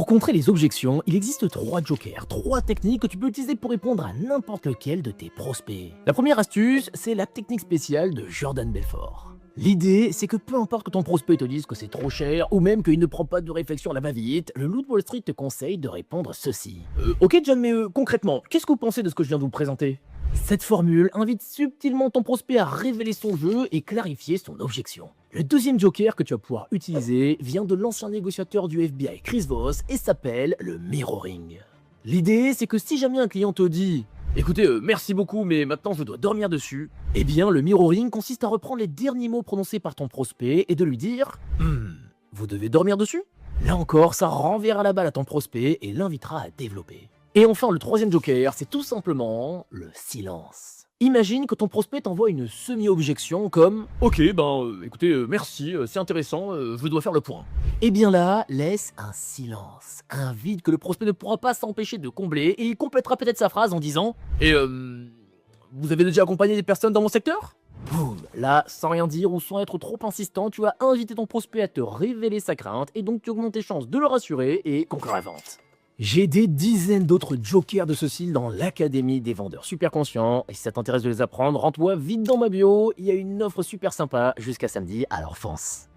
contrer les objections, il existe 3 jokers, 3 techniques que tu peux utiliser pour répondre à n'importe lequel de tes prospects. La première astuce, c'est la technique spéciale de Jordan Belfort. L'idée, c'est que peu importe que ton prospect te dise que c'est trop cher ou même qu'il ne prend pas de réflexion à la va-vite, le loup de Wall Street te conseille de répondre ceci. Ok John, mais concrètement, qu'est-ce que vous pensez de ce que je viens de vous présenter? Cette formule invite subtilement ton prospect à révéler son jeu et clarifier son objection. Le deuxième joker que tu vas pouvoir utiliser vient de l'ancien négociateur du FBI Chris Voss et s'appelle le mirroring. L'idée, c'est que si jamais un client te dit « Écoutez, merci beaucoup, mais maintenant je dois dormir dessus », eh bien le mirroring consiste à reprendre les derniers mots prononcés par ton prospect et de lui dire « vous devez dormir dessus ?» Là encore, ça renverra la balle à ton prospect et l'invitera à développer. Et enfin, le troisième joker, c'est tout simplement le silence. Imagine que ton prospect t'envoie une semi-objection comme « Ok, écoutez, merci, c'est intéressant, je dois faire le point. » Et bien là, laisse un silence, un vide que le prospect ne pourra pas s'empêcher de combler et il complétera peut-être sa phrase en disant « Et vous avez déjà accompagné des personnes dans mon secteur ?» Boum. Là, sans rien dire ou sans être trop insistant, tu vas inviter ton prospect à te révéler sa crainte et donc tu augmentes tes chances de le rassurer et conclure la vente. J'ai des dizaines d'autres jokers de ce style dans l'Académie des vendeurs super conscients. Et si ça t'intéresse de les apprendre, rends-toi vite dans ma bio. Il y a une offre super sympa jusqu'à samedi, alors fonce.